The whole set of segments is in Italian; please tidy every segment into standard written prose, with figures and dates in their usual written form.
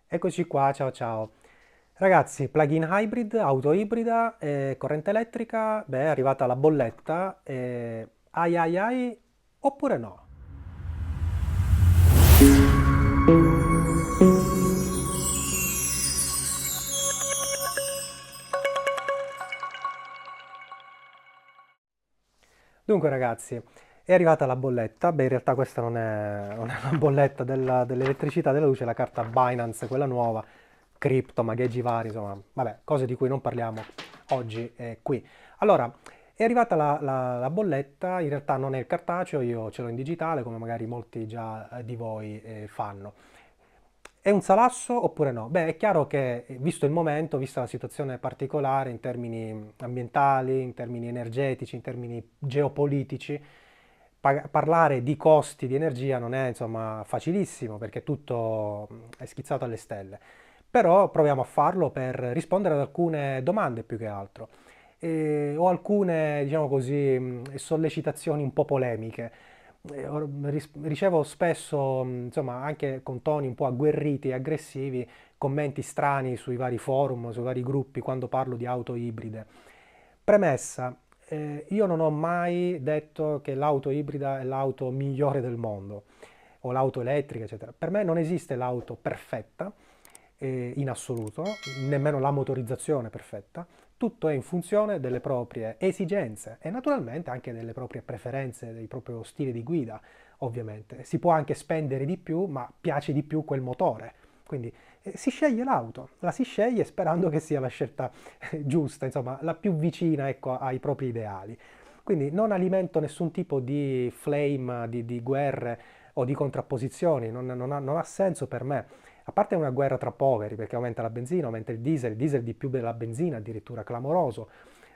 Eccoci qua, ciao ciao. Ragazzi, plug-in hybrid, auto ibrida, corrente elettrica, beh, è arrivata la bolletta, ai ai ai, oppure no? Dunque ragazzi, è arrivata la bolletta, beh in realtà questa non è una bolletta dell'elettricità, della luce, è la carta Binance, quella nuova, cripto, magheggi vari, insomma, vabbè, cose di cui non parliamo oggi qui. Allora, è arrivata la bolletta, in realtà non è il cartaceo, io ce l'ho in digitale, come magari molti già di voi fanno. È un salasso oppure no? Beh, è chiaro che, visto il momento, vista la situazione particolare in termini ambientali, in termini energetici, in termini geopolitici, parlare di costi di energia non è, insomma, facilissimo perché tutto è schizzato alle stelle. Però proviamo a farlo per rispondere ad alcune domande più che altro. Ho alcune, diciamo così, sollecitazioni un po' polemiche. Ricevo spesso, insomma, anche con toni un po' agguerriti e aggressivi, commenti strani sui vari forum, sui vari gruppi quando parlo di auto ibride. Premessa, io non ho mai detto che l'auto ibrida è l'auto migliore del mondo o l'auto elettrica, eccetera. Per me non esiste l'auto perfetta in assoluto, nemmeno la motorizzazione perfetta. Tutto è in funzione delle proprie esigenze e naturalmente anche delle proprie preferenze, del proprio stile di guida, ovviamente. Si può anche spendere di più, ma piace di più quel motore. Quindi si sceglie l'auto, la si sceglie sperando che sia la scelta giusta, insomma, la più vicina, ecco, ai propri ideali. Quindi non alimento nessun tipo di flame, di guerre o di contrapposizioni, non ha senso per me. A parte una guerra tra poveri, perché aumenta la benzina, aumenta il diesel di più della benzina, addirittura clamoroso,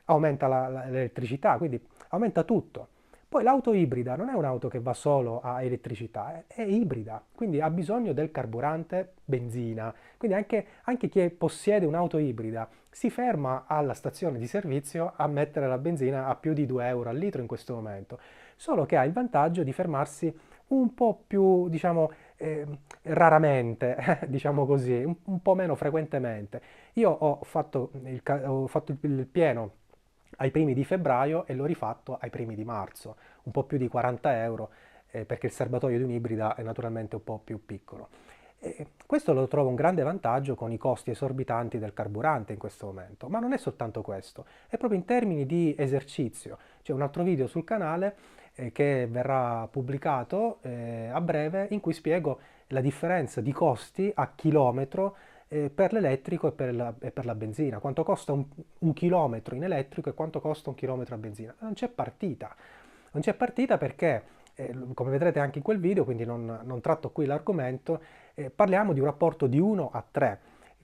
aumenta l'elettricità, quindi aumenta tutto. Poi l'auto ibrida non è un'auto che va solo a elettricità, è ibrida, quindi ha bisogno del carburante benzina. Quindi anche chi possiede un'auto ibrida si ferma alla stazione di servizio a mettere la benzina a più di 2 euro al litro in questo momento, solo che ha il vantaggio di fermarsi un po' più, diciamo, raramente, diciamo così, un po' meno frequentemente. Io ho fatto il pieno ai primi di febbraio e l'ho rifatto ai primi di marzo, un po' più di 40 euro, perché il serbatoio di un'ibrida è naturalmente un po' più piccolo. E questo lo trovo un grande vantaggio con i costi esorbitanti del carburante in questo momento, ma non è soltanto questo, è proprio in termini di esercizio. C'è un altro video sul canale che verrà pubblicato a breve in cui spiego la differenza di costi a chilometro per l'elettrico e per la benzina. Quanto costa un chilometro in elettrico e quanto costa un chilometro a benzina. Non c'è partita. Non c'è partita perché, come vedrete anche in quel video, quindi non tratto qui l'argomento, parliamo di un rapporto di 1 a 3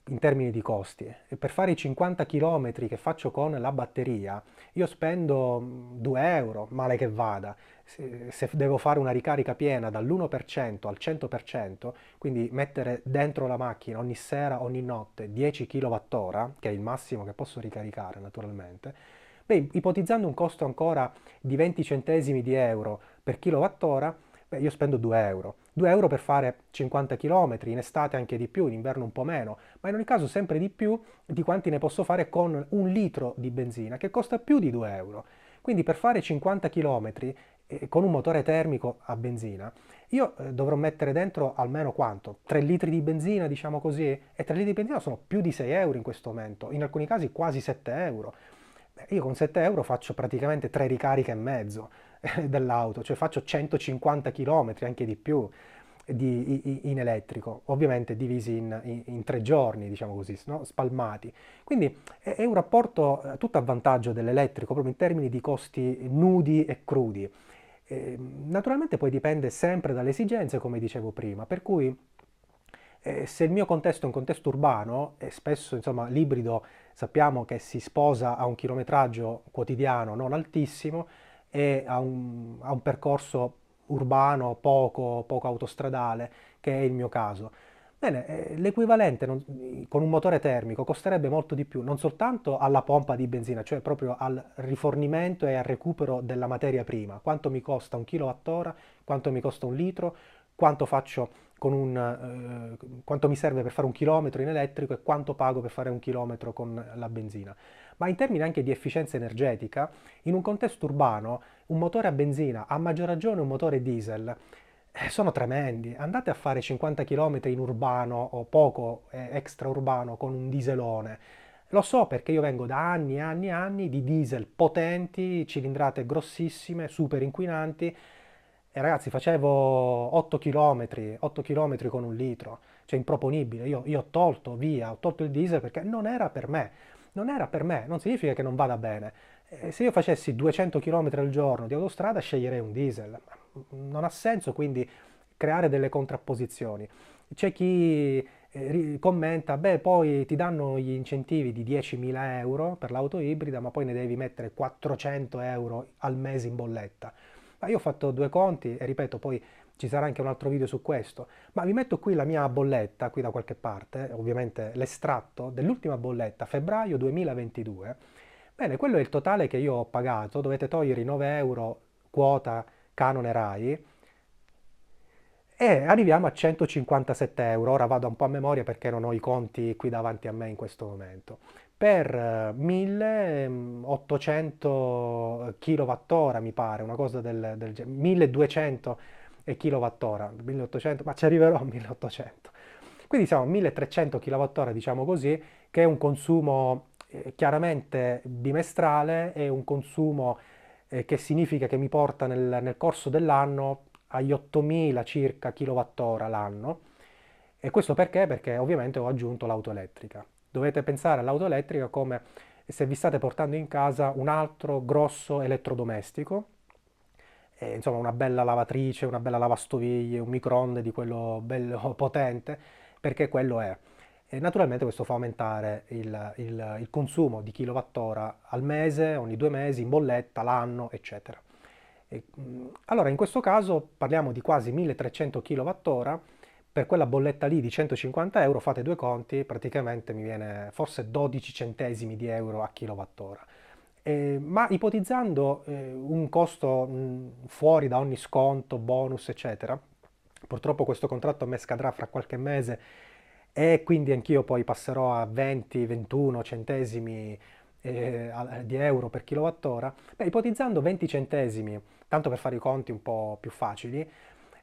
in termini di costi. E per fare i 50 km che faccio con la batteria, io spendo 2 euro, male che vada. Se devo fare una ricarica piena dall'1% al 100%, quindi mettere dentro la macchina ogni sera, ogni notte 10 kWh, che è il massimo che posso ricaricare naturalmente, beh, ipotizzando un costo ancora di 20 centesimi di euro per kilowattora, beh, io spendo 2 euro. 2 euro per fare 50 km, in estate anche di più, in inverno un po' meno, ma in ogni caso sempre di più di quanti ne posso fare con un litro di benzina, che costa più di 2 euro. Quindi per fare 50 km con un motore termico a benzina, io dovrò mettere dentro almeno quanto? 3 litri di benzina, diciamo così? E 3 litri di benzina sono più di 6 euro in questo momento, in alcuni casi quasi 7 euro. Beh, io con 7 euro faccio praticamente 3 ricariche e mezzo dell'auto, cioè faccio 150 km, anche di più, in elettrico, ovviamente divisi in 3 giorni, diciamo così, no? Spalmati. Quindi è un rapporto tutto a vantaggio dell'elettrico, proprio in termini di costi nudi e crudi. Naturalmente poi dipende sempre dalle esigenze, come dicevo prima, per cui se il mio contesto è un contesto urbano, e spesso insomma l'ibrido sappiamo che si sposa a un chilometraggio quotidiano non altissimo e a un percorso urbano poco autostradale, che è il mio caso. Bene, l'equivalente con un motore termico costerebbe molto di più, non soltanto alla pompa di benzina, cioè proprio al rifornimento e al recupero della materia prima. Quanto mi costa un kilowattora, quanto mi costa un litro, quanto faccio quanto mi serve per fare un chilometro in elettrico e quanto pago per fare un chilometro con la benzina. Ma in termini anche di efficienza energetica, in un contesto urbano, un motore a benzina, a maggior ragione un motore diesel, sono tremendi. Andate a fare 50 km in urbano o poco extraurbano con un dieselone. Lo so perché io vengo da anni e anni e anni di diesel potenti, cilindrate grossissime, super inquinanti. E ragazzi, facevo 8 km con un litro, cioè improponibile. Io ho tolto via, ho tolto il diesel perché non era per me. Non era per me, non significa che non vada bene. Se io facessi 200 km al giorno di autostrada, sceglierei un diesel. Non ha senso quindi creare delle contrapposizioni. C'è chi commenta, beh, poi ti danno gli incentivi di 10.000 euro per l'auto ibrida, ma poi ne devi mettere 400 euro al mese in bolletta. Ma io ho fatto due conti e ripeto, poi ci sarà anche un altro video su questo, ma vi metto qui la mia bolletta, qui da qualche parte, ovviamente l'estratto dell'ultima bolletta, febbraio 2022. Bene, quello è il totale che io ho pagato, dovete togliere i 9 euro quota canone RAI, e arriviamo a 157 euro. Ora vado un po' a memoria perché non ho i conti qui davanti a me in questo momento. Per 1800 kWh mi pare, una cosa del genere, 1200 kWh, 1800, ma ci arriverò a 1800. Quindi siamo a 1300 kWh, diciamo così, che è un consumo chiaramente bimestrale, è un consumo che significa che mi porta nel corso dell'anno agli 8000 circa kWh l'anno. E questo perché? Perché ovviamente ho aggiunto l'auto elettrica. Dovete pensare all'auto elettrica come se vi state portando in casa un altro grosso elettrodomestico, insomma una bella lavatrice, una bella lavastoviglie, un microonde di quello bello potente, perché quello è. E naturalmente questo fa aumentare il consumo di kilowattora al mese, ogni 2 mesi, in bolletta, l'anno, eccetera. Allora, in questo caso parliamo di quasi 1300 kWh, per quella bolletta lì di 150 euro, fate due conti, praticamente mi viene forse 12 centesimi di euro a kilowattora. Ma ipotizzando un costo fuori da ogni sconto, bonus, eccetera, purtroppo questo contratto a me scadrà fra qualche mese e quindi anch'io poi passerò a 20-21 centesimi di euro per kilowattora. Beh, ipotizzando 20 centesimi, tanto per fare i conti un po' più facili,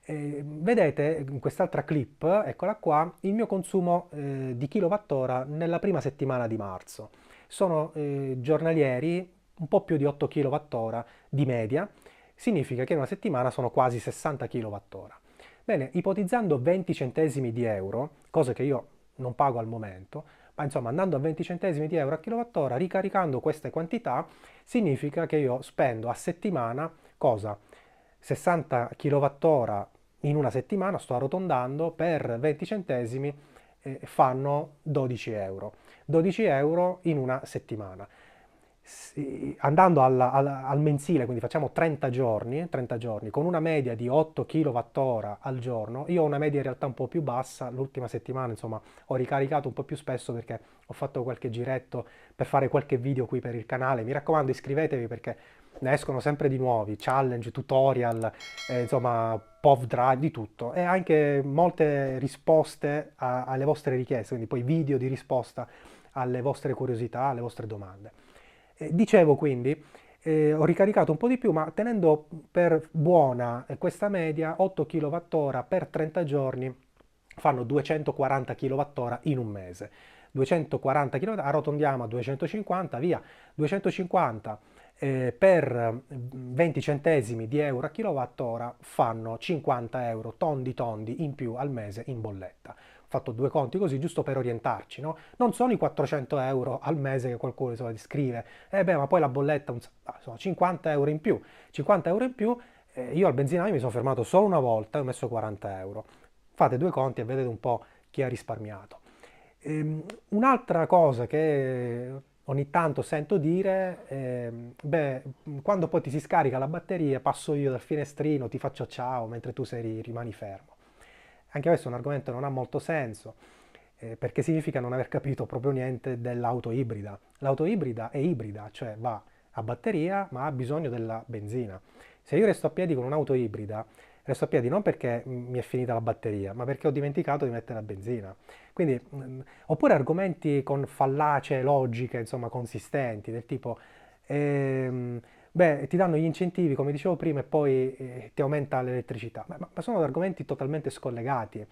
vedete in quest'altra clip, eccola qua, il mio consumo di kilowattora nella prima settimana di marzo. Sono giornalieri, un po' più di 8 kWh di media, significa che in una settimana sono quasi 60 kWh. Bene, ipotizzando 20 centesimi di euro, cosa che io non pago al momento, ma insomma andando a 20 centesimi di euro a kilowattora, ricaricando queste quantità, significa che io spendo a settimana cosa? 60 kWh in una settimana, sto arrotondando, per 20 centesimi fanno 12 euro. 12 euro in una settimana. Andando al mensile, quindi facciamo 30 giorni, con una media di 8 kWh al giorno, io ho una media in realtà un po' più bassa, l'ultima settimana insomma ho ricaricato un po' più spesso perché ho fatto qualche giretto per fare qualche video qui per il canale, mi raccomando iscrivetevi perché ne escono sempre di nuovi, challenge, tutorial, insomma POV Drive, di tutto e anche molte risposte alle vostre richieste, quindi poi video di risposta alle vostre curiosità, alle vostre domande. Dicevo quindi, ho ricaricato un po' di più, ma tenendo per buona questa media, 8 kWh per 30 giorni fanno 240 kWh in un mese. 240 kWh, arrotondiamo a 250, via, 250 per 20 centesimi di euro a kilowattora fanno 50 euro tondi tondi in più al mese in bolletta. Ho fatto due conti così giusto per orientarci, no? Non sono i 400 euro al mese che qualcuno insomma, scrive, beh ma poi la bolletta sono 50 euro in più, 50 euro in più, io al benzinaio mi sono fermato solo una volta e ho messo 40 euro. Fate due conti e vedete un po' chi ha risparmiato. Un'altra cosa che ogni tanto sento dire, beh, quando poi ti si scarica la batteria, passo io dal finestrino, ti faccio ciao mentre tu rimani fermo. Anche questo è un argomento che non ha molto senso, perché significa non aver capito proprio niente dell'auto ibrida. L'auto ibrida è ibrida, cioè va a batteria ma ha bisogno della benzina. Se io resto a piedi con un'auto ibrida, resto a piedi non perché mi è finita la batteria, ma perché ho dimenticato di mettere la benzina. Quindi, oppure argomenti con fallacie logiche, insomma, consistenti, del tipo, ehm, beh, ti danno gli incentivi, come dicevo prima, e poi ti aumenta l'elettricità. Ma sono argomenti totalmente scollegati.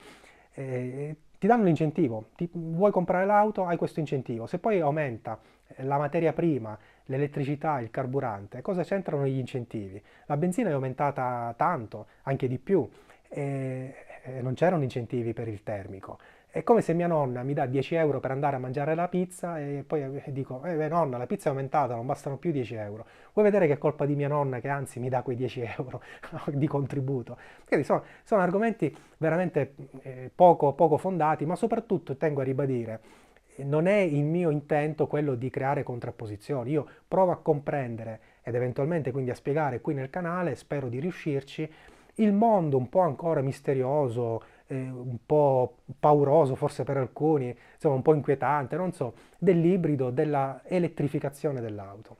Ti danno l'incentivo, vuoi comprare l'auto, hai questo incentivo. Se poi aumenta la materia prima, l'elettricità, il carburante, cosa c'entrano gli incentivi? La benzina è aumentata tanto, anche di più, e non c'erano incentivi per il termico. È come se mia nonna mi dà 10 euro per andare a mangiare la pizza e poi dico, beh, nonna, la pizza è aumentata, non bastano più 10 euro. Vuoi vedere che è colpa di mia nonna che anzi mi dà quei 10 euro di contributo? Quindi sono argomenti veramente poco fondati, ma soprattutto tengo a ribadire, non è il mio intento quello di creare contrapposizioni. Io provo a comprendere ed eventualmente quindi a spiegare qui nel canale, spero di riuscirci, il mondo un po' ancora misterioso, un po' pauroso forse per alcuni, insomma un po' inquietante, non so, dell'ibrido, della elettrificazione dell'auto.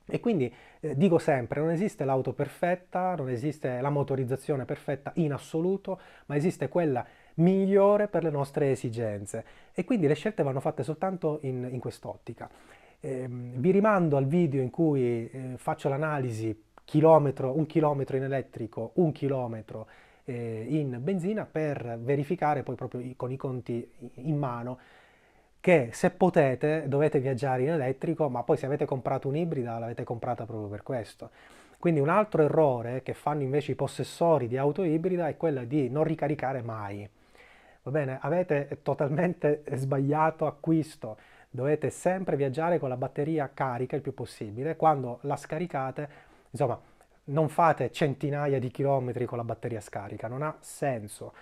E quindi dico sempre, non esiste l'auto perfetta, non esiste la motorizzazione perfetta in assoluto, ma esiste quella migliore per le nostre esigenze. E quindi le scelte vanno fatte soltanto in quest'ottica. Vi rimando al video in cui faccio l'analisi un chilometro in elettrico, un chilometro in benzina per verificare poi proprio con i conti in mano che se potete dovete viaggiare in elettrico, ma poi se avete comprato un'ibrida l'avete comprata proprio per questo. Quindi un altro errore che fanno invece i possessori di auto ibrida è quello di non ricaricare mai. Va bene? Avete totalmente sbagliato acquisto. Dovete sempre viaggiare con la batteria carica il più possibile. Quando la scaricate, insomma, non fate centinaia di chilometri con la batteria scarica, non ha senso.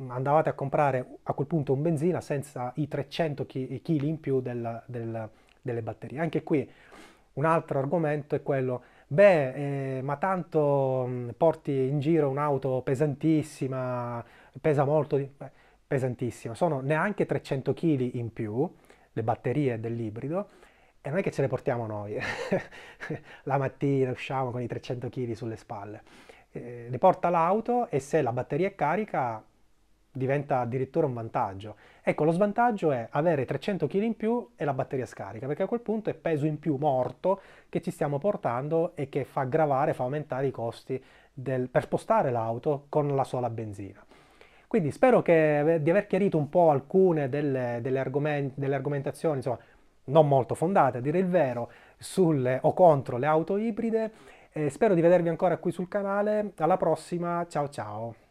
Andavate a comprare a quel punto un benzina senza i 300 kg in più delle batterie. Anche qui un altro argomento è quello, beh, ma tanto porti in giro un'auto pesantissima, pesa molto, pesantissima, sono neanche 300 kg in più le batterie dell'ibrido e non è che ce le portiamo noi, la mattina usciamo con i 300 kg sulle spalle. Le porta l'auto e se la batteria è carica diventa addirittura un vantaggio. Ecco, lo svantaggio è avere 300 kg in più e la batteria scarica, perché a quel punto è peso in più morto che ci stiamo portando e che fa gravare, fa aumentare i costi per spostare l'auto con la sola benzina. Quindi spero di aver chiarito un po' alcune delle argomentazioni, insomma, non molto fondate, a dire il vero, sulle o contro le auto ibride. Spero di vedervi ancora qui sul canale. Alla prossima, ciao ciao!